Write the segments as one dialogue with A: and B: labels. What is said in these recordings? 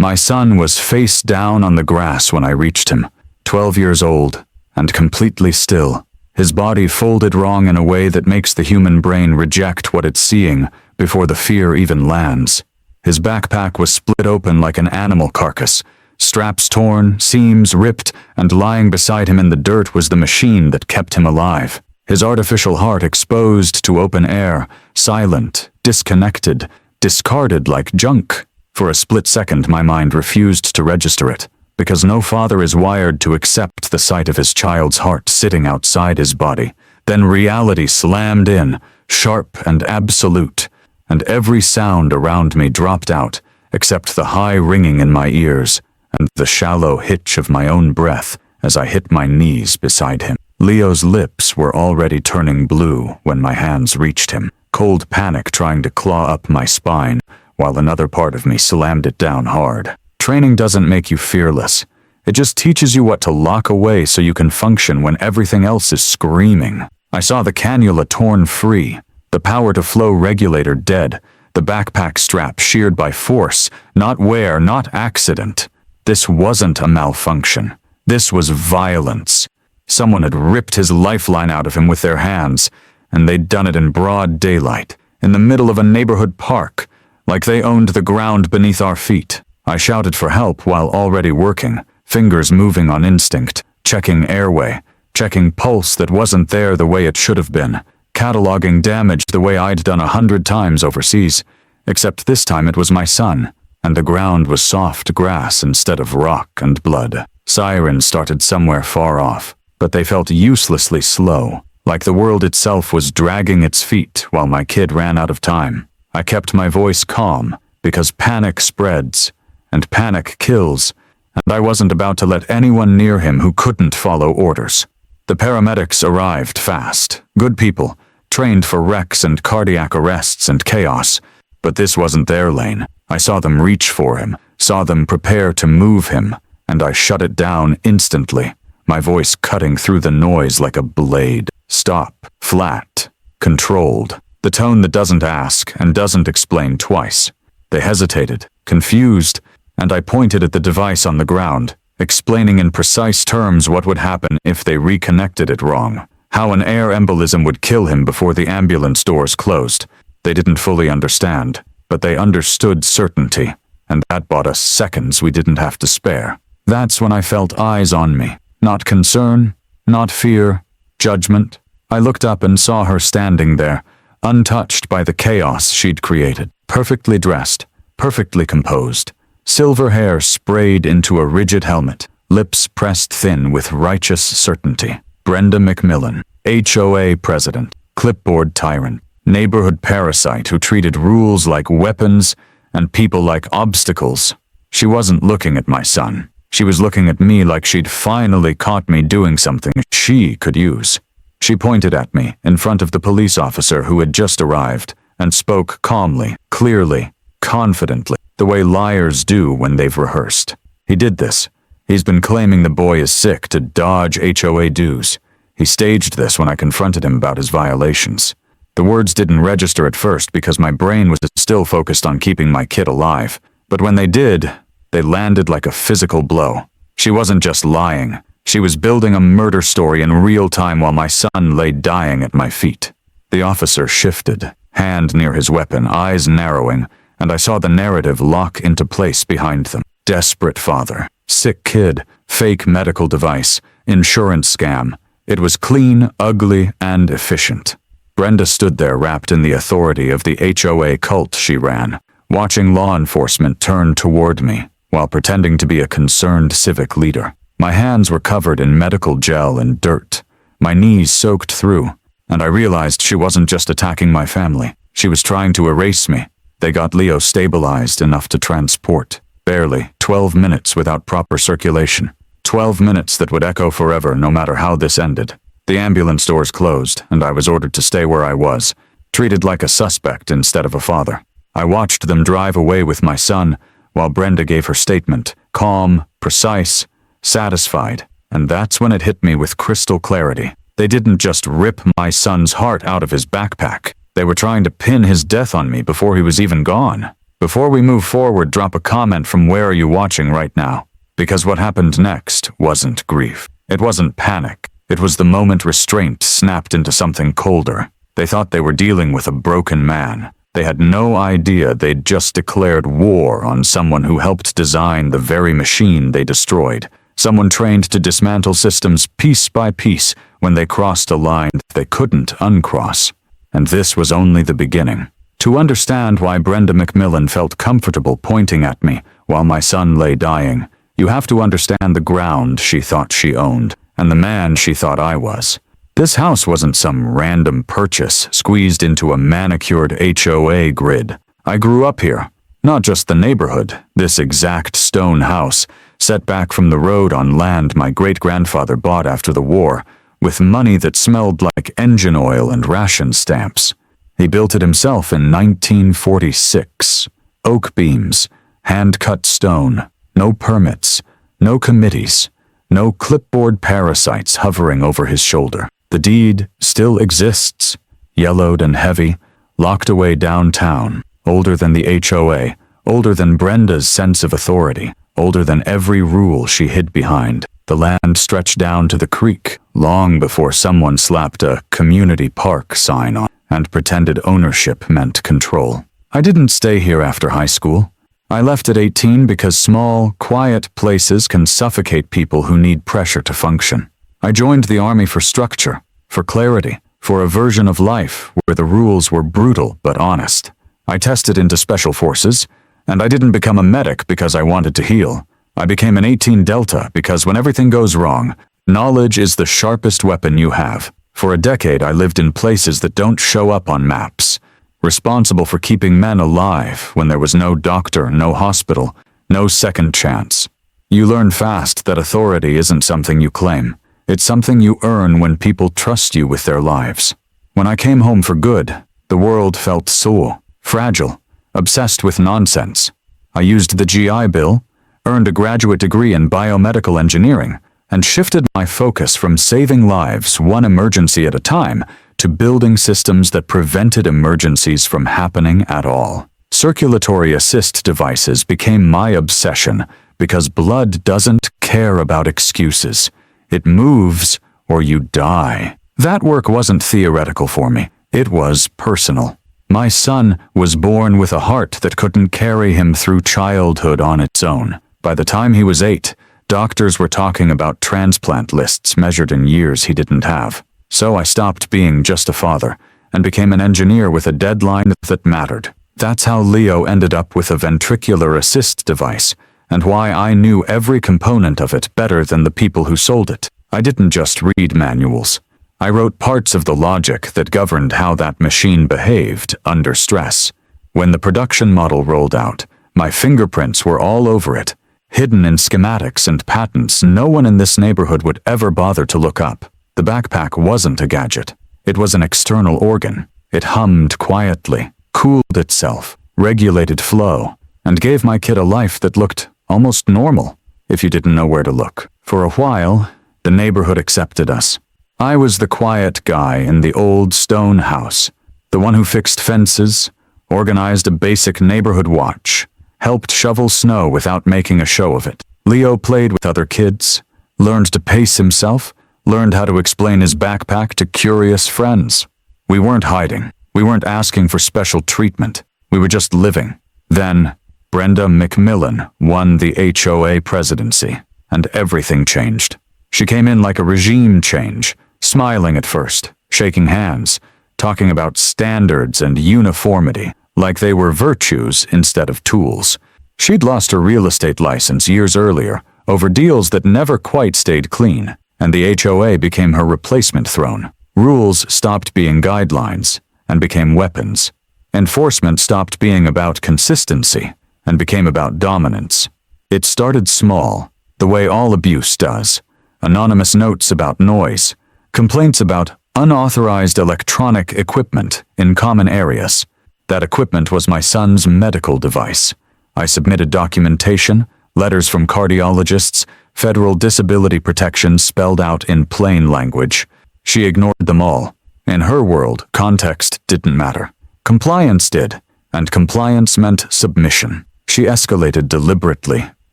A: My son was face down on the grass when I reached him, 12 years old, and completely still, his body folded wrong in a way that makes the human brain reject what it's seeing before the fear even lands. His backpack was split open like an animal carcass, straps torn, seams ripped, and lying beside him in the dirt was the machine that kept him alive. His artificial heart exposed to open air, silent, disconnected, discarded like junk. For a split second my mind refused to register it, because no father is wired to accept the sight of his child's heart sitting outside his body. Then reality slammed in, sharp and absolute, and every sound around me dropped out, except the high ringing in my ears and the shallow hitch of my own breath as I hit my knees beside him. Leo's lips were already turning blue when my hands reached him, cold panic trying to claw up my spine, while another part of me slammed it down hard. Training doesn't make you fearless. It just teaches you what to lock away so you can function when everything else is screaming. I saw the cannula torn free, the power-to-flow regulator dead, the backpack strap sheared by force, not wear, not accident. This wasn't a malfunction. This was violence. Someone had ripped his lifeline out of him with their hands, and they'd done it in broad daylight, in the middle of a neighborhood park, like they owned the ground beneath our feet. I shouted for help while already working, fingers moving on instinct, checking airway, checking pulse that wasn't there the way it should have been, cataloging damage the way I'd done 100 times overseas, except this time it was my son, and the ground was soft grass instead of rock and blood. Sirens started somewhere far off, but they felt uselessly slow, like the world itself was dragging its feet while my kid ran out of time. I kept my voice calm, because panic spreads, and panic kills, and I wasn't about to let anyone near him who couldn't follow orders. The paramedics arrived fast, good people, trained for wrecks and cardiac arrests and chaos, but this wasn't their lane. I saw them reach for him, saw them prepare to move him, and I shut it down instantly, my voice cutting through the noise like a blade. Stop, flat, controlled, the tone that doesn't ask and doesn't explain twice. They hesitated, confused, and I pointed at the device on the ground, explaining in precise terms what would happen if they reconnected it wrong, how an air embolism would kill him before the ambulance doors closed. They didn't fully understand, but they understood certainty, and that bought us seconds we didn't have to spare. That's when I felt eyes on me. Not concern, not fear, judgment. I looked up and saw her standing there, untouched by the chaos she'd created, perfectly dressed, perfectly composed, silver hair sprayed into a rigid helmet, lips pressed thin with righteous certainty. Brenda McMillan, HOA president, clipboard tyrant, neighborhood parasite who treated rules like weapons and people like obstacles. She wasn't looking at my son. She was looking at me like she'd finally caught me doing something she could use. She pointed at me in front of the police officer who had just arrived and spoke calmly, clearly, confidently, the way liars do when they've rehearsed. He did this. He's been claiming the boy is sick to dodge HOA dues. He staged this when I confronted him about his violations. The words didn't register at first because my brain was still focused on keeping my kid alive, but when they did, they landed like a physical blow. She wasn't just lying. She was building a murder story in real time while my son lay dying at my feet. The officer shifted, hand near his weapon, eyes narrowing, and I saw the narrative lock into place behind them. Desperate father, sick kid, fake medical device, insurance scam. It was clean, ugly, and efficient. Brenda stood there wrapped in the authority of the HOA cult she ran, watching law enforcement turn toward me, while pretending to be a concerned civic leader. My hands were covered in medical gel and dirt, my knees soaked through, and I realized she wasn't just attacking my family. She was trying to erase me. They got Leo stabilized enough to transport. Barely 12 minutes without proper circulation. 12 minutes that would echo forever no matter how this ended. The ambulance doors closed, and I was ordered to stay where I was, treated like a suspect instead of a father. I watched them drive away with my son, while Brenda gave her statement, calm, precise, satisfied, and that's when it hit me with crystal clarity. They didn't just rip my son's heart out of his backpack. They were trying to pin his death on me before he was even gone. Before we move forward, drop a comment from where are you watching right now. Because what happened next wasn't grief. It wasn't panic. It was the moment restraint snapped into something colder. They thought they were dealing with a broken man. They had no idea they'd just declared war on someone who helped design the very machine they destroyed. Someone trained to dismantle systems piece by piece when they crossed a line they couldn't uncross. And this was only the beginning. To understand why Brenda McMillan felt comfortable pointing at me while my son lay dying, you have to understand the ground she thought she owned and the man she thought I was. This house wasn't some random purchase squeezed into a manicured HOA grid. I grew up here. Not just the neighborhood, this exact stone house, set back from the road on land my great-grandfather bought after the war, with money that smelled like engine oil and ration stamps. He built it himself in 1946. Oak beams, hand-cut stone, no permits, no committees, no clipboard parasites hovering over his shoulder. The deed still exists, yellowed and heavy, locked away downtown, older than the HOA, older than Brenda's sense of authority, older than every rule she hid behind. The land stretched down to the creek, long before someone slapped a community park sign on and pretended ownership meant control. I didn't stay here after high school. I left at 18 because small, quiet places can suffocate people who need pressure to function. I joined the army for structure, for clarity, for a version of life where the rules were brutal but honest. I tested into special forces, and I didn't become a medic because I wanted to heal. I became an 18 Delta because when everything goes wrong, knowledge is the sharpest weapon you have. For a decade, I lived in places that don't show up on maps, responsible for keeping men alive when there was no doctor, no hospital, no second chance. You learn fast that authority isn't something you claim. It's something you earn when people trust you with their lives. When I came home for good, the world felt sore, fragile, obsessed with nonsense. I used the GI Bill, earned a graduate degree in biomedical engineering, and shifted my focus from saving lives one emergency at a time to building systems that prevented emergencies from happening at all. Circulatory assist devices became my obsession because blood doesn't care about excuses. It moves or you die. That work wasn't theoretical for me. It was personal. My son was born with a heart that couldn't carry him through childhood on its own. By the time he was 8, doctors were talking about transplant lists measured in years he didn't have. So I stopped being just a father and became an engineer with a deadline that mattered. That's how Leo ended up with a ventricular assist device, and why I knew every component of it better than the people who sold it. I didn't just read manuals. I wrote parts of the logic that governed how that machine behaved under stress. When the production model rolled out, my fingerprints were all over it, hidden in schematics and patents no one in this neighborhood would ever bother to look up. The backpack wasn't a gadget. It was an external organ. It hummed quietly, cooled itself, regulated flow, and gave my kid a life that looked almost normal, if you didn't know where to look. For a while, the neighborhood accepted us. I was the quiet guy in the old stone house, the one who fixed fences, organized a basic neighborhood watch, helped shovel snow without making a show of it. Leo played with other kids, learned to pace himself, learned how to explain his backpack to curious friends. We weren't hiding. We weren't asking for special treatment. We were just living. Then, Brenda McMillan won the HOA presidency, and everything changed. She came in like a regime change, smiling at first, shaking hands, talking about standards and uniformity, like they were virtues instead of tools. She'd lost her real estate license years earlier over deals that never quite stayed clean, and the HOA became her replacement throne. Rules stopped being guidelines and became weapons. Enforcement stopped being about consistency and became about dominance. It started small, the way all abuse does. Anonymous notes about noise, complaints about unauthorized electronic equipment in common areas. That equipment was my son's medical device. I submitted documentation, letters from cardiologists, federal disability protections spelled out in plain language. She ignored them all. In her world, context didn't matter. Compliance did. and compliance meant submission. She escalated deliberately,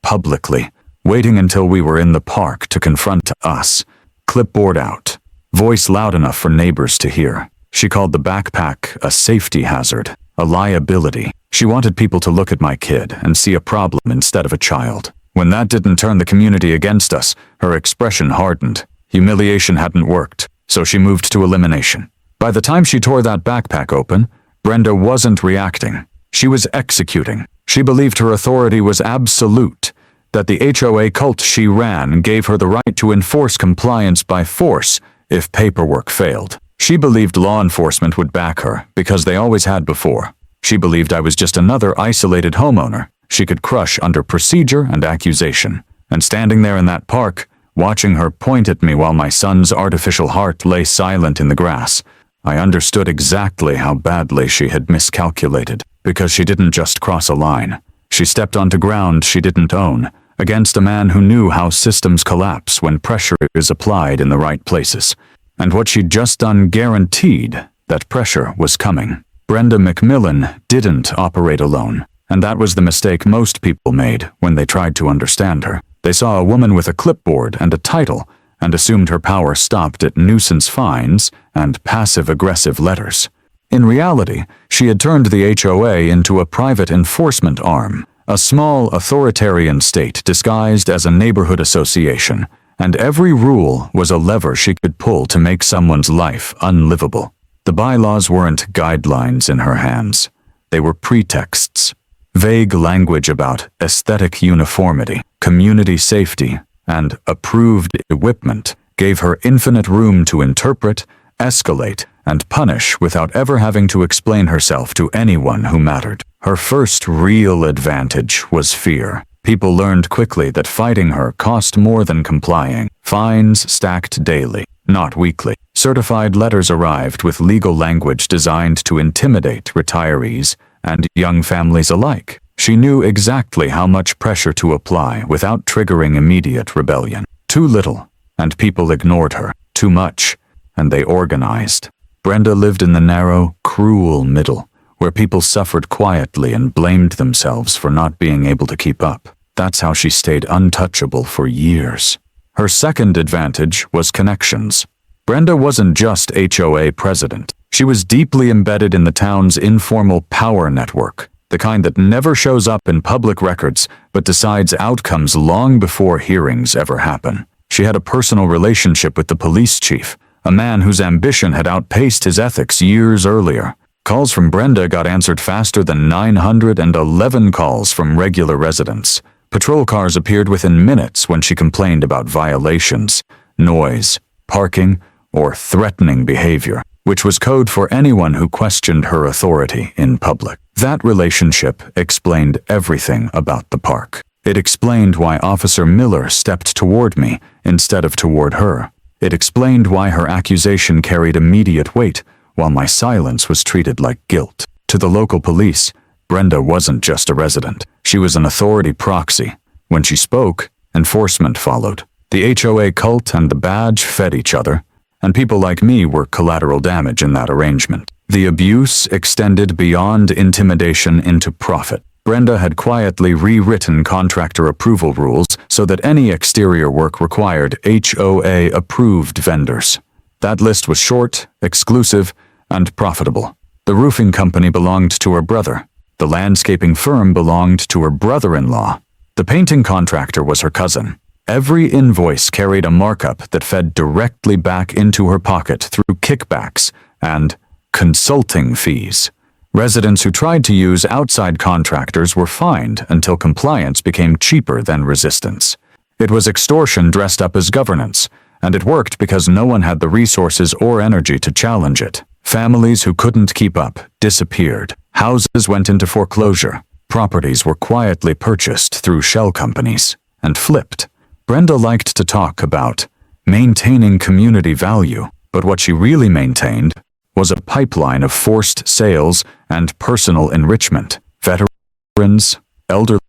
A: publicly, waiting until we were in the park to confront us. Clipboard out. Voice loud enough for neighbors to hear. She called the backpack a safety hazard, a liability. She wanted people to look at my kid and see a problem instead of a child. When that didn't turn the community against us, her expression hardened. Humiliation hadn't worked, so she moved to elimination. By the time she tore that backpack open, Brenda wasn't reacting. She was executing. She believed her authority was absolute, that the HOA cult she ran gave her the right to enforce compliance by force if paperwork failed. She believed law enforcement would back her because they always had before. She believed I was just another isolated homeowner she could crush under procedure and accusation. And standing there in that park, watching her point at me while my son's artificial heart lay silent in the grass, I understood exactly how badly she had miscalculated, because she didn't just cross a line. She stepped onto ground she didn't own, against a man who knew how systems collapse when pressure is applied in the right places. And what she'd just done guaranteed that pressure was coming. Brenda McMillan didn't operate alone, and that was the mistake most people made when they tried to understand her. They saw a woman with a clipboard and a title, and assumed her power stopped at nuisance fines and passive-aggressive letters. In reality, she had turned the HOA into a private enforcement arm, a small authoritarian state disguised as a neighborhood association, and every rule was a lever she could pull to make someone's life unlivable. The bylaws weren't guidelines in her hands. They were pretexts. Vague language about aesthetic uniformity, community safety, and approved equipment gave her infinite room to interpret, escalate, and punish without ever having to explain herself to anyone who mattered. Her first real advantage was fear. People learned quickly that fighting her cost more than complying. Fines stacked daily, not weekly. Certified letters arrived with legal language designed to intimidate retirees and young families alike. She knew exactly how much pressure to apply without triggering immediate rebellion. Too little, and people ignored her. Too much, and they organized. Brenda lived in the narrow, cruel middle, where people suffered quietly and blamed themselves for not being able to keep up. That's how she stayed untouchable for years. Her second advantage was connections. Brenda wasn't just HOA president. She was deeply embedded in the town's informal power network, the kind that never shows up in public records but decides outcomes long before hearings ever happen. She had a personal relationship with the police chief, a man whose ambition had outpaced his ethics years earlier. Calls from Brenda got answered faster than 911 calls from regular residents. Patrol cars appeared within minutes when she complained about violations, noise, parking, or threatening behavior, which was code for anyone who questioned her authority in public. That relationship explained everything about the park. It explained why Officer Miller stepped toward me instead of toward her. It explained why her accusation carried immediate weight, while my silence was treated like guilt. To the local police, Brenda wasn't just a resident. She was an authority proxy. When she spoke, enforcement followed. The HOA cult and the badge fed each other, and people like me were collateral damage in that arrangement. The abuse extended beyond intimidation into profit. Brenda had quietly rewritten contractor approval rules so that any exterior work required HOA-approved vendors. That list was short, exclusive, and profitable. The roofing company belonged to her brother. The landscaping firm belonged to her brother-in-law. The painting contractor was her cousin. Every invoice carried a markup that fed directly back into her pocket through kickbacks and consulting fees. Residents who tried to use outside contractors were fined until compliance became cheaper than resistance. It was extortion dressed up as governance, and it worked because no one had the resources or energy to challenge it. Families who couldn't keep up disappeared. Houses went into foreclosure. Properties were quietly purchased through shell companies and flipped. Brenda liked to talk about maintaining community value, but what she really maintained was a pipeline of forced sales and personal enrichment. Veterans, elderly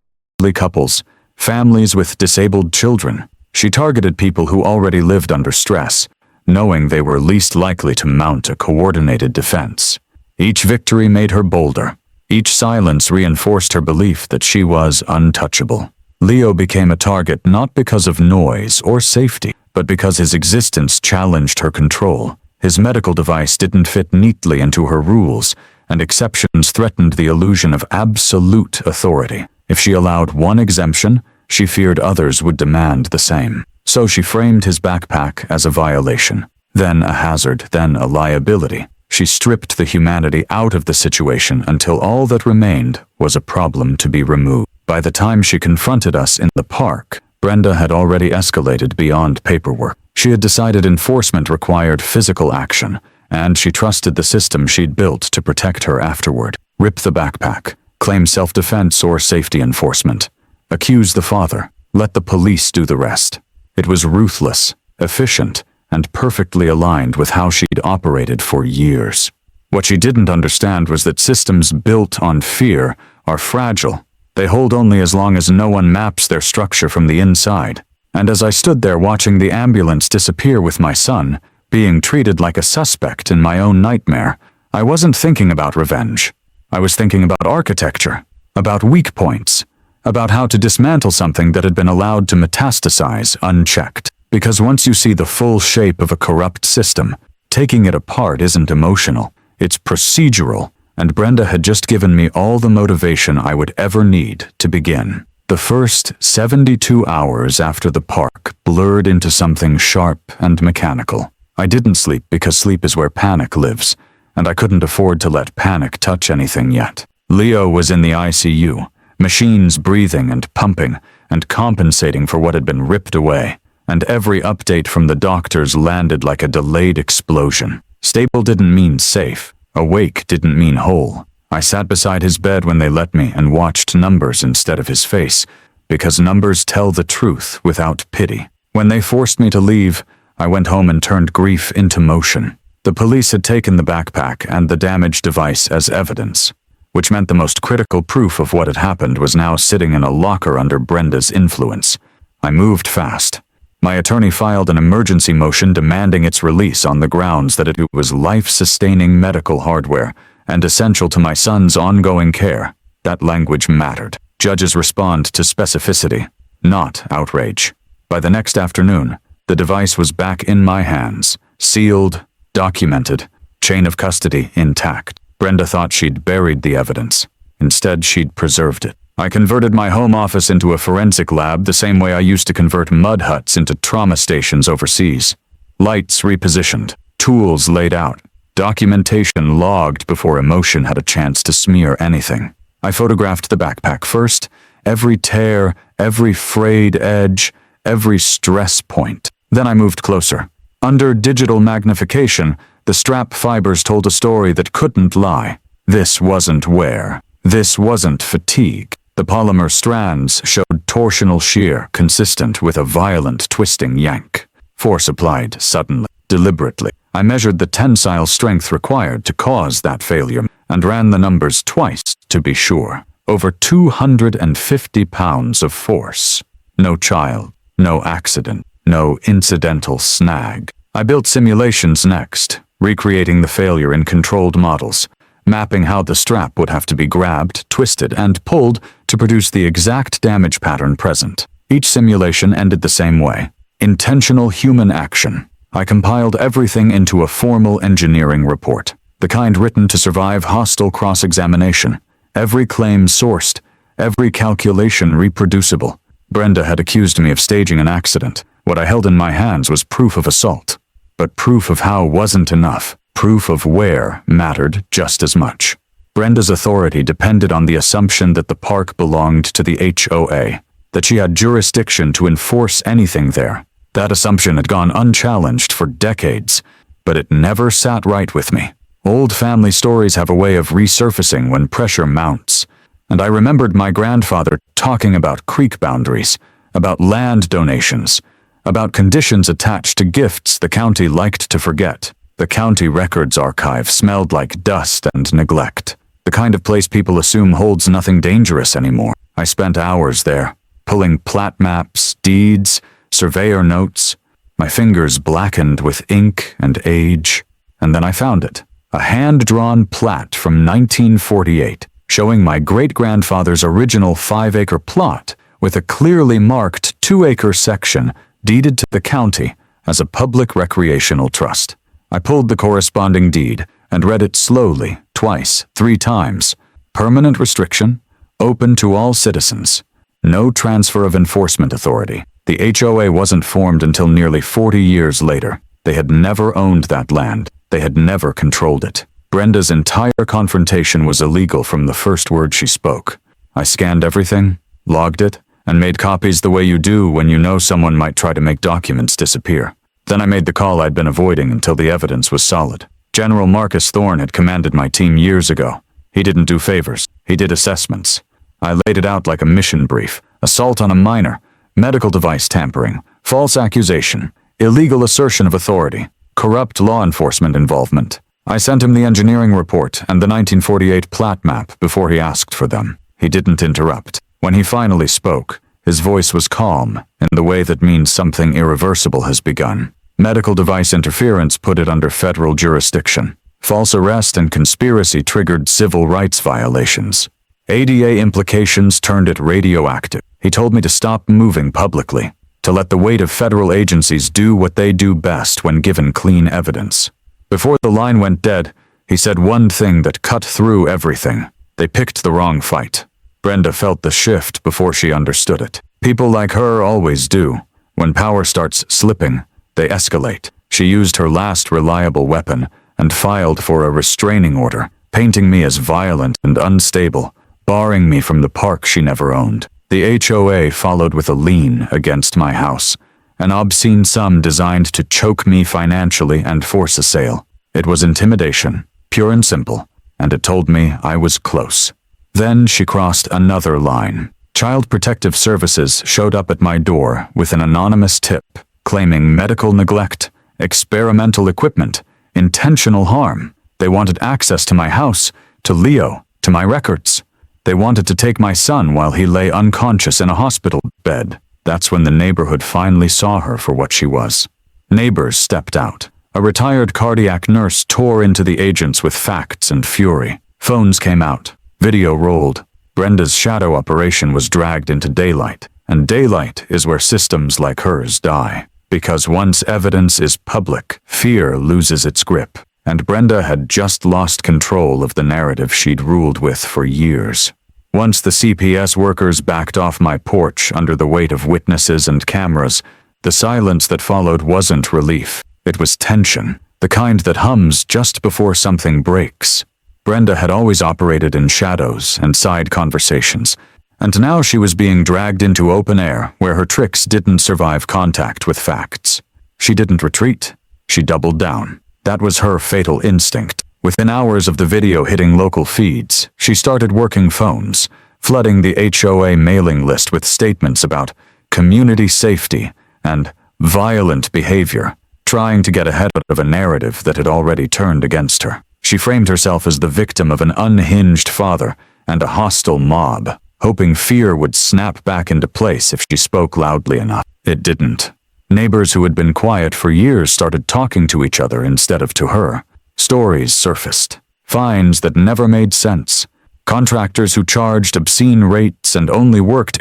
A: couples, families with disabled children. She targeted people who already lived under stress, knowing they were least likely to mount a coordinated defense. Each victory made her bolder. Each silence reinforced her belief that she was untouchable. Leo became a target not because of noise or safety, but because his existence challenged her control. His medical device didn't fit neatly into her rules, and exceptions threatened the illusion of absolute authority. If she allowed one exemption, she feared others would demand the same. So she framed his backpack as a violation, then a hazard, then a liability. She stripped the humanity out of the situation until all that remained was a problem to be removed. By the time she confronted us in the park, Brenda had already escalated beyond paperwork. She had decided enforcement required physical action, and she trusted the system she'd built to protect her afterward. Rip the backpack, claim self-defense or safety enforcement, accuse the father, let the police do the rest. It was ruthless, efficient, and perfectly aligned with how she'd operated for years. What she didn't understand was that systems built on fear are fragile. They hold only as long as no one maps their structure from the inside. And as I stood there watching the ambulance disappear with my son, being treated like a suspect in my own nightmare, I wasn't thinking about revenge. I was thinking about architecture, about weak points, about how to dismantle something that had been allowed to metastasize unchecked. Because once you see the full shape of a corrupt system, taking it apart isn't emotional, it's procedural, and Brenda had just given me all the motivation I would ever need to begin. The first 72 hours after the park blurred into something sharp and mechanical. I didn't sleep because sleep is where panic lives, and I couldn't afford to let panic touch anything yet. Leo was in the ICU, machines breathing and pumping and compensating for what had been ripped away, and every update from the doctors landed like a delayed explosion. Stable didn't mean safe. Awake didn't mean whole. I sat beside his bed when they let me and watched numbers instead of his face, because numbers tell the truth without pity. When they forced me to leave, I went home and turned grief into motion. The police had taken the backpack and the damaged device as evidence, which meant the most critical proof of what had happened was now sitting in a locker under Brenda's influence. I moved fast. My attorney filed an emergency motion demanding its release on the grounds that it was life-sustaining medical hardware and essential to my son's ongoing care. That language mattered. Judges respond to specificity, not outrage. By the next afternoon, the device was back in my hands, sealed, documented, chain of custody intact. Brenda thought she'd buried the evidence. Instead, she'd preserved it. I converted my home office into a forensic lab the same way I used to convert mud huts into trauma stations overseas. Lights repositioned, tools laid out, documentation logged before emotion had a chance to smear anything. I photographed the backpack first, every tear, every frayed edge, every stress point. Then I moved closer. Under digital magnification, the strap fibers told a story that couldn't lie. This wasn't wear. This wasn't fatigue. The polymer strands showed torsional shear consistent with a violent twisting yank. Force applied suddenly, deliberately. I measured the tensile strength required to cause that failure and ran the numbers twice to be sure. Over 250 pounds of force. No child, no accident, no incidental snag. I built simulations next, recreating the failure in controlled models, mapping how the strap would have to be grabbed, twisted, and pulled to produce the exact damage pattern present. Each simulation ended the same way. Intentional human action. I compiled everything into a formal engineering report, the kind written to survive hostile cross-examination. Every claim sourced, every calculation reproducible. Brenda had accused me of staging an accident. What I held in my hands was proof of assault. But proof of how wasn't enough. Proof of where mattered just as much. Brenda's authority depended on the assumption that the park belonged to the HOA, that she had jurisdiction to enforce anything there. That assumption had gone unchallenged for decades, but it never sat right with me. Old family stories have a way of resurfacing when pressure mounts, and I remembered my grandfather talking about creek boundaries, about land donations, about conditions attached to gifts the county liked to forget. The county records archive smelled like dust and neglect, the kind of place people assume holds nothing dangerous anymore. I spent hours there, pulling plat maps, deeds, surveyor notes. My fingers blackened with ink and age, and then I found it. A hand-drawn plat from 1948, showing my great-grandfather's original 5-acre plot with a clearly marked 2-acre section deeded to the county as a public recreational trust. I pulled the corresponding deed and read it slowly, twice, 3 times. Permanent restriction, open to all citizens. No transfer of enforcement authority. The HOA wasn't formed until nearly 40 years later. They had never owned that land. They had never controlled it. Brenda's entire confrontation was illegal from the first word she spoke. I scanned everything, logged it, and made copies the way you do when you know someone might try to make documents disappear. Then I made the call I'd been avoiding until the evidence was solid. General Marcus Thorne had commanded my team years ago. He didn't do favors. He did assessments. I laid it out like a mission brief. Assault on a minor, medical device tampering, false accusation, illegal assertion of authority, corrupt law enforcement involvement. I sent him the engineering report and the 1948 plat map before he asked for them. He didn't interrupt. When he finally spoke, his voice was calm, in the way that means something irreversible has begun. Medical device interference put it under federal jurisdiction. False arrest and conspiracy triggered civil rights violations. ADA implications turned it radioactive. He told me to stop moving publicly, to let the weight of federal agencies do what they do best when given clean evidence. Before the line went dead, he said one thing that cut through everything. They picked the wrong fight. Brenda felt the shift before she understood it. People like her always do. When power starts slipping, they escalate. She used her last reliable weapon and filed for a restraining order, painting me as violent and unstable, barring me from the park she never owned. The HOA followed with a lien against my house, an obscene sum designed to choke me financially and force a sale. It was intimidation, pure and simple, and it told me I was close. Then she crossed another line. Child Protective Services showed up at my door with an anonymous tip, claiming medical neglect, experimental equipment, intentional harm. They wanted access to my house, to Leo, to my records. They wanted to take my son while he lay unconscious in a hospital bed. That's when the neighborhood finally saw her for what she was. Neighbors stepped out. A retired cardiac nurse tore into the agents with facts and fury. Phones came out. Video rolled. Brenda's shadow operation was dragged into daylight, and daylight is where systems like hers die. Because once evidence is public, fear loses its grip, and Brenda had just lost control of the narrative she'd ruled with for years. Once the CPS workers backed off my porch under the weight of witnesses and cameras, the silence that followed wasn't relief. It was tension, the kind that hums just before something breaks. Brenda had always operated in shadows and side conversations, and now she was being dragged into open air where her tricks didn't survive contact with facts. She didn't retreat. She doubled down. That was her fatal instinct. Within hours of the video hitting local feeds, she started working phones, flooding the HOA mailing list with statements about community safety and violent behavior, trying to get ahead of a narrative that had already turned against her. She framed herself as the victim of an unhinged father and a hostile mob, hoping fear would snap back into place if she spoke loudly enough. It didn't. Neighbors who had been quiet for years started talking to each other instead of to her. Stories surfaced. Fines that never made sense. Contractors who charged obscene rates and only worked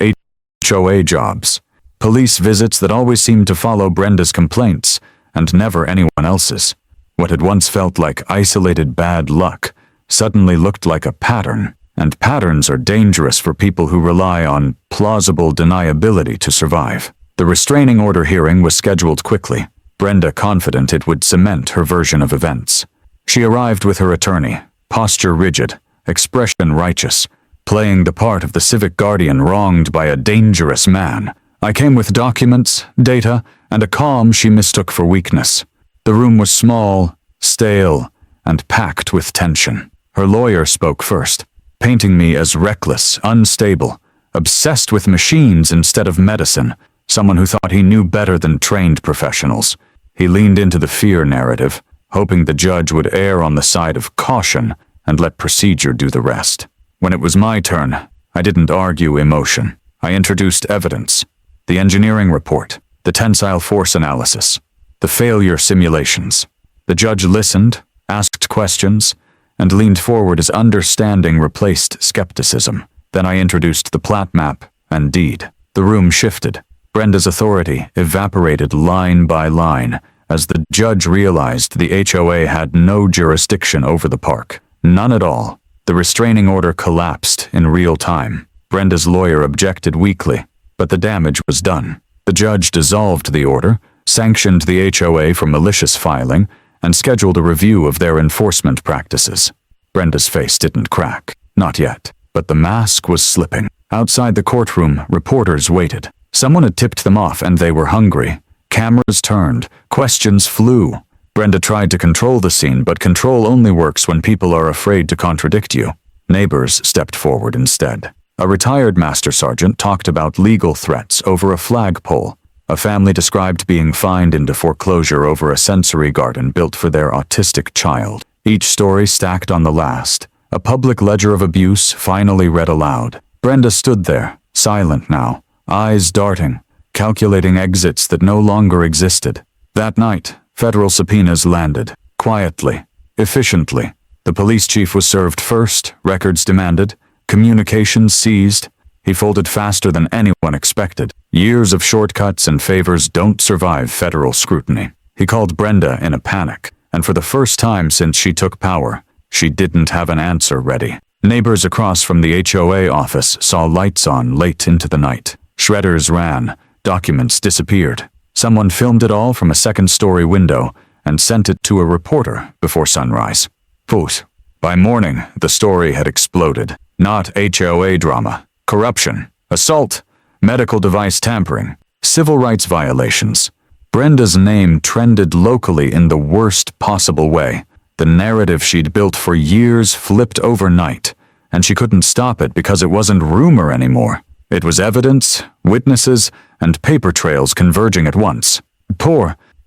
A: HOA jobs. Police visits that always seemed to follow Brenda's complaints and never anyone else's. What had once felt like isolated bad luck suddenly looked like a pattern, and patterns are dangerous for people who rely on plausible deniability to survive. The restraining order hearing was scheduled quickly, Brenda confident it would cement her version of events. She arrived with her attorney, posture rigid, expression righteous, playing the part of the civic guardian wronged by a dangerous man. I came with documents, data, and a calm she mistook for weakness. The room was small, stale, and packed with tension. Her lawyer spoke first, painting me as reckless, unstable, obsessed with machines instead of medicine, someone who thought he knew better than trained professionals. He leaned into the fear narrative, hoping the judge would err on the side of caution and let procedure do the rest. When it was my turn, I didn't argue emotion. I introduced evidence. The engineering report, the tensile force analysis, the failure simulations. The judge listened, asked questions, and leaned forward as understanding replaced skepticism. Then I introduced the plat map and deed. The room shifted. Brenda's authority evaporated line by line as the judge realized the HOA had no jurisdiction over the park. None at all. The restraining order collapsed in real time. Brenda's lawyer objected weakly, but the damage was done. The judge dissolved the order, sanctioned the HOA for malicious filing, and scheduled a review of their enforcement practices. Brenda's face didn't crack. Not yet. But the mask was slipping. Outside the courtroom, reporters waited. Someone had tipped them off and they were hungry. Cameras turned. Questions flew. Brenda tried to control the scene, but control only works when people are afraid to contradict you. Neighbors stepped forward instead. A retired master sergeant talked about legal threats over a flagpole. A family described being fined into foreclosure over a sensory garden built for their autistic child. Each story stacked on the last. A public ledger of abuse finally read aloud. Brenda stood there, silent now, eyes darting, calculating exits that no longer existed. That night, federal subpoenas landed, quietly, efficiently. The police chief was served first, records demanded, communications seized. He folded faster than anyone expected. Years of shortcuts and favors don't survive federal scrutiny. He called Brenda in a panic, and for the first time since she took power, she didn't have an answer ready. Neighbors across from the HOA office saw lights on late into the night. Shredders ran. Documents disappeared. Someone filmed it all from a second-story window and sent it to a reporter before sunrise. Poof. By morning, the story had exploded. Not HOA drama. Corruption. Assault. Medical device tampering. Civil rights violations. Brenda's name trended locally in the worst possible way. The narrative she'd built for years flipped overnight, and she couldn't stop it because it wasn't rumor anymore. It was evidence, witnesses, and paper trails converging at once.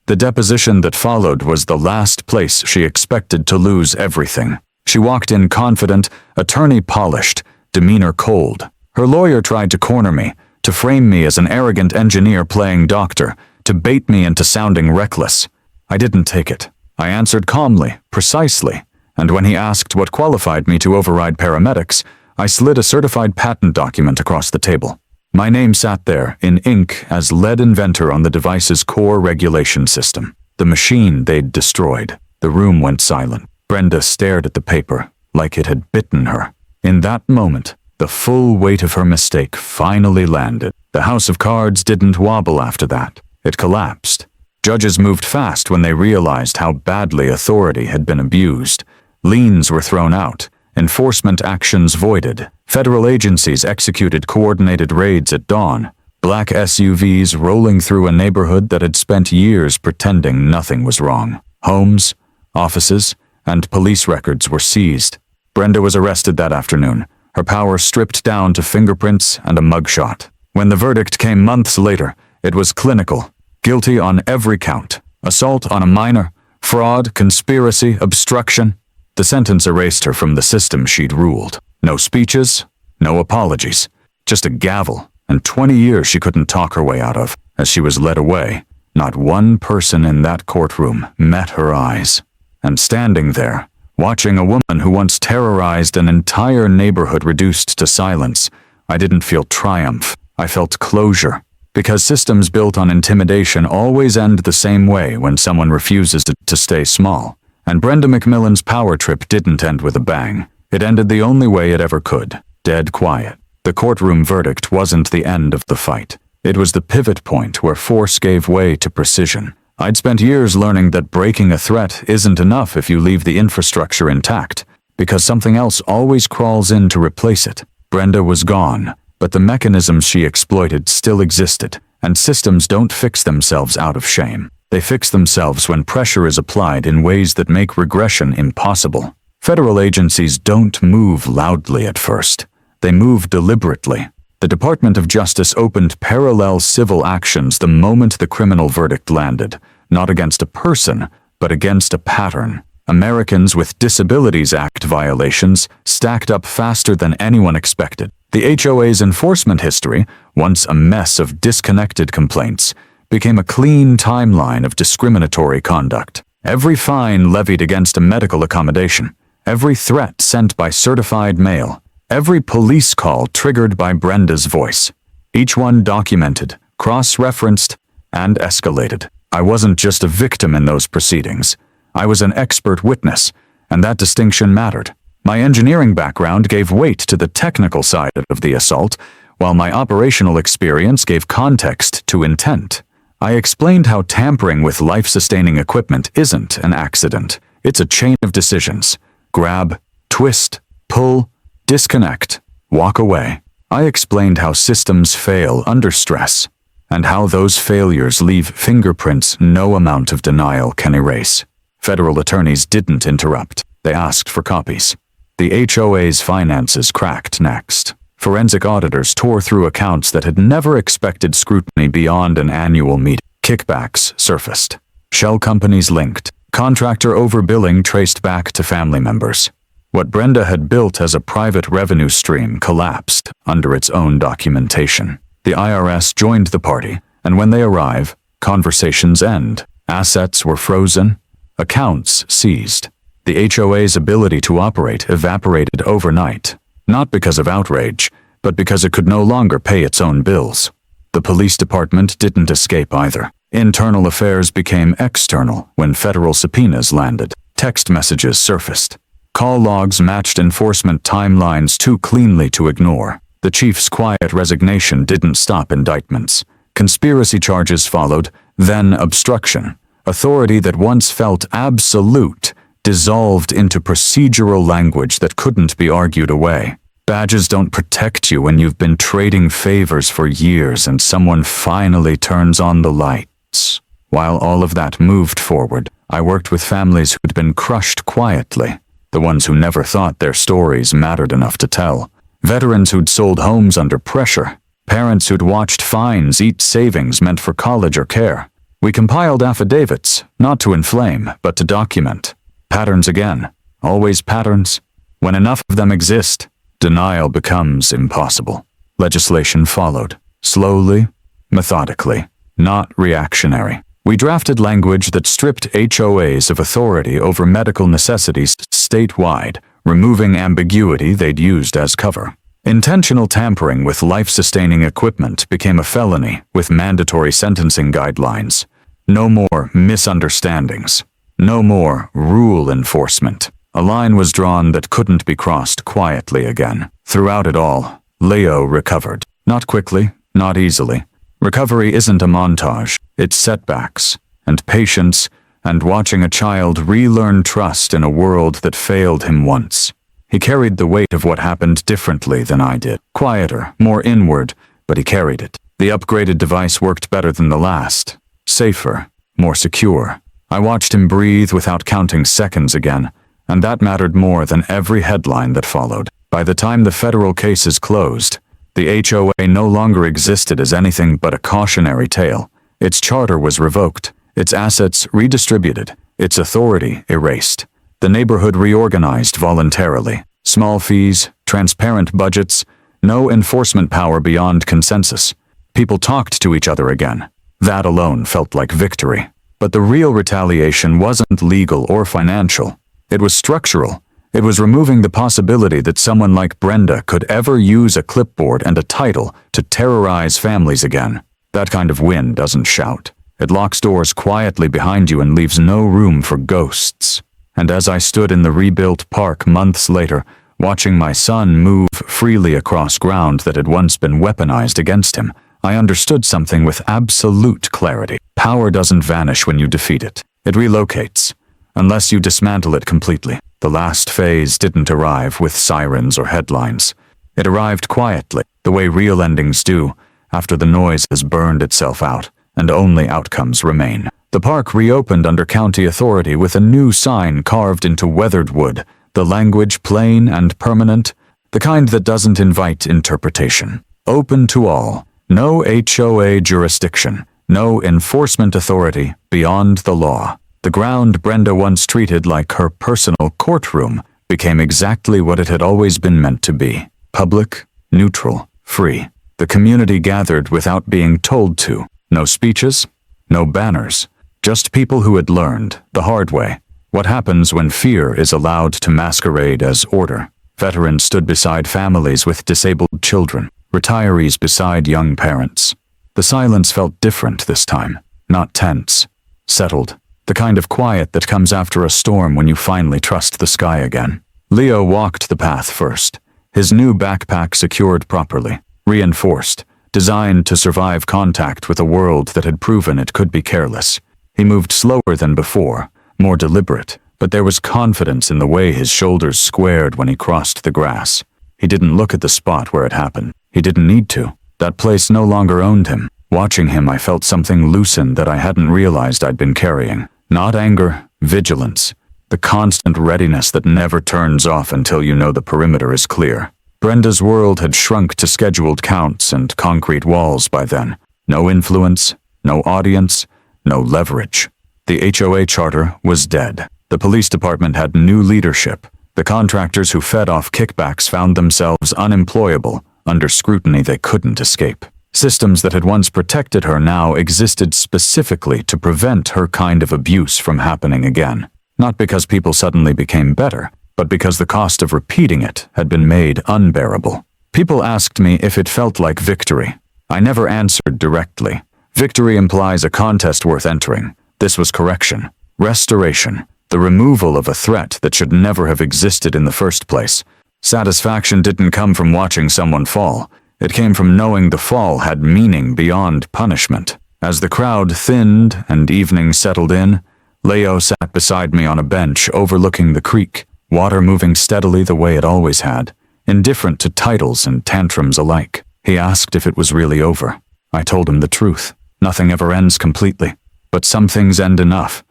A: The deposition that followed was the last place she expected to lose everything. She walked in confident, attorney polished, demeanor cold. Her lawyer tried to corner me, to frame me as an arrogant engineer playing doctor, to bait me into sounding reckless. I didn't take it. I answered calmly, precisely, and when he asked what qualified me to override paramedics, I slid a certified patent document across the table. My name sat there, in ink, as lead inventor on the device's core regulation system. The machine they'd destroyed. The room went silent. Brenda stared at the paper, like it had bitten her. In that moment, the full weight of her mistake finally landed. The house of cards didn't wobble after that. It collapsed. Judges moved fast when they realized how badly authority had been abused. Liens were thrown out, enforcement actions voided. Federal agencies executed coordinated raids at dawn. Black SUVs rolling through a neighborhood that had spent years pretending nothing was wrong. Homes, offices, and police records were seized. Brenda was arrested that afternoon, her power stripped down to fingerprints and a mugshot. When the verdict came months later, it was clinical. Guilty on every count. Assault on a minor, fraud, conspiracy, obstruction. The sentence erased her from the system she'd ruled. No speeches, no apologies. Just a gavel, and 20 years she couldn't talk her way out of. As she was led away, not one person in that courtroom met her eyes. And standing there, watching a woman who once terrorized an entire neighborhood reduced to silence, I didn't feel triumph. I felt closure. Because systems built on intimidation always end the same way when someone refuses to stay small. And Brenda McMillan's power trip didn't end with a bang. It ended the only way it ever could. Dead quiet. The courtroom verdict wasn't the end of the fight. It was the pivot point where force gave way to precision. I'd spent years learning that breaking a threat isn't enough if you leave the infrastructure intact, because something else always crawls in to replace it. Brenda was gone. But the mechanisms she exploited still existed, and systems don't fix themselves out of shame. They fix themselves when pressure is applied in ways that make regression impossible. Federal agencies don't move loudly at first. They move deliberately. The Department of Justice opened parallel civil actions the moment the criminal verdict landed, not against a person, but against a pattern. Americans with Disabilities Act violations stacked up faster than anyone expected. The HOA's enforcement history, once a mess of disconnected complaints, became a clean timeline of discriminatory conduct. Every fine levied against a medical accommodation, every threat sent by certified mail, every police call triggered by Brenda's voice. Each one documented, cross-referenced, and escalated. I wasn't just a victim in those proceedings. I was an expert witness, and that distinction mattered. My engineering background gave weight to the technical side of the assault, while my operational experience gave context to intent. I explained how tampering with life-sustaining equipment isn't an accident. It's a chain of decisions. Grab, twist, pull, disconnect, walk away. I explained how systems fail under stress, and how those failures leave fingerprints no amount of denial can erase. Federal attorneys didn't interrupt. They asked for copies. The HOA's finances cracked next. Forensic auditors tore through accounts that had never expected scrutiny beyond an annual meeting. Kickbacks surfaced. Shell companies linked. Contractor overbilling traced back to family members. What Brenda had built as a private revenue stream collapsed under its own documentation. The IRS joined the party, and when they arrive, conversations end. Assets were frozen, accounts seized. The HOA's ability to operate evaporated overnight, not because of outrage, but because it could no longer pay its own bills. The police department didn't escape either. Internal affairs became external when federal subpoenas landed. Text messages surfaced. Call logs matched enforcement timelines too cleanly to ignore. The chief's quiet resignation didn't stop indictments. Conspiracy charges followed, then obstruction. Authority that once felt absolute dissolved into procedural language that couldn't be argued away. Badges don't protect you when you've been trading favors for years and someone finally turns on the lights. While all of that moved forward, I worked with families who'd been crushed quietly, the ones who never thought their stories mattered enough to tell. Veterans who'd sold homes under pressure, parents who'd watched fines eat savings meant for college or care. We compiled affidavits, not to inflame, but to document. Patterns again, always patterns. When enough of them exist, denial becomes impossible. Legislation followed, slowly, methodically, not reactionary. We drafted language that stripped HOAs of authority over medical necessities statewide, removing ambiguity they'd used as cover. Intentional tampering with life-sustaining equipment became a felony with mandatory sentencing guidelines. No more misunderstandings. No more rule enforcement. A line was drawn that couldn't be crossed quietly again. Throughout it all, Leo recovered. Not quickly, not easily. Recovery isn't a montage. It's setbacks, and patience, and watching a child relearn trust in a world that failed him once. He carried the weight of what happened differently than I did. Quieter, more inward, but he carried it. The upgraded device worked better than the last. Safer, more secure. I watched him breathe without counting seconds again, and that mattered more than every headline that followed. By the time the federal cases closed, the HOA no longer existed as anything but a cautionary tale. Its charter was revoked, its assets redistributed, its authority erased. The neighborhood reorganized voluntarily. Small fees, transparent budgets, no enforcement power beyond consensus. People talked to each other again. That alone felt like victory. But the real retaliation wasn't legal or financial. It was structural. It was removing the possibility that someone like Brenda could ever use a clipboard and a title to terrorize families again. That kind of win doesn't shout. It locks doors quietly behind you and leaves no room for ghosts. And as I stood in the rebuilt park months later, watching my son move freely across ground that had once been weaponized against him, I understood something with absolute clarity. Power doesn't vanish when you defeat it. It relocates, unless you dismantle it completely. The last phase didn't arrive with sirens or headlines. It arrived quietly, the way real endings do, after the noise has burned itself out, and only outcomes remain. The park reopened under county authority with a new sign carved into weathered wood, the language plain and permanent, the kind that doesn't invite interpretation. Open to all. No HOA jurisdiction. No enforcement authority beyond the law. The ground Brenda once treated like her personal courtroom became exactly what it had always been meant to be. Public, neutral, free. The community gathered without being told to. No speeches, no banners. Just people who had learned, the hard way, What happens when fear is allowed to masquerade as order? Veterans stood beside families with disabled children, retirees beside young parents. The silence felt different this time, not tense, settled, the kind of quiet that comes after a storm when you finally trust the sky again. Leo walked the path first, his new backpack secured properly, reinforced, designed to survive contact with a world that had proven it could be careless. He moved slower than before, more deliberate, but there was confidence in the way his shoulders squared when he crossed the grass. He didn't look at the spot where it happened. He didn't need to. That place no longer owned him. Watching him, I felt something loosen that I hadn't realized I'd been carrying. Not anger, vigilance. The constant readiness that never turns off until you know the perimeter is clear. Brenda's world had shrunk to scheduled counts and concrete walls by then. No influence, no audience, no leverage. The HOA charter was dead. The police department had new leadership. The contractors who fed off kickbacks found themselves unemployable, under scrutiny they couldn't escape. Systems that had once protected her now existed specifically to prevent her kind of abuse from happening again. Not because people suddenly became better, but because the cost of repeating it had been made unbearable. People asked me if it felt like victory. I never answered directly. Victory implies a contest worth entering. This was correction, restoration, the removal of a threat that should never have existed in the first place. Satisfaction didn't come from watching someone fall. It came from knowing the fall had meaning beyond punishment. As the crowd thinned and evening settled in, Leo sat beside me on a bench overlooking the creek, water moving steadily the way it always had, indifferent to titles and tantrums alike. He asked if it was really over. I told him the truth. Nothing ever ends completely, but some things end enough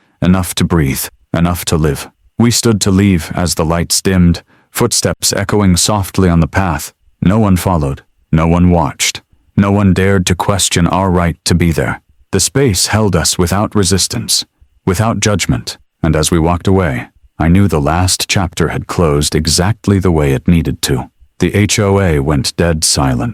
A: to breathe, enough to live. We stood to leave as the lights dimmed, footsteps echoing softly on the path. No one followed. No one watched. No one dared to question our right to be there. The space held us without resistance, without judgment, and as we walked away, I knew the last chapter had closed exactly the way it needed to. The HOA went dead silent.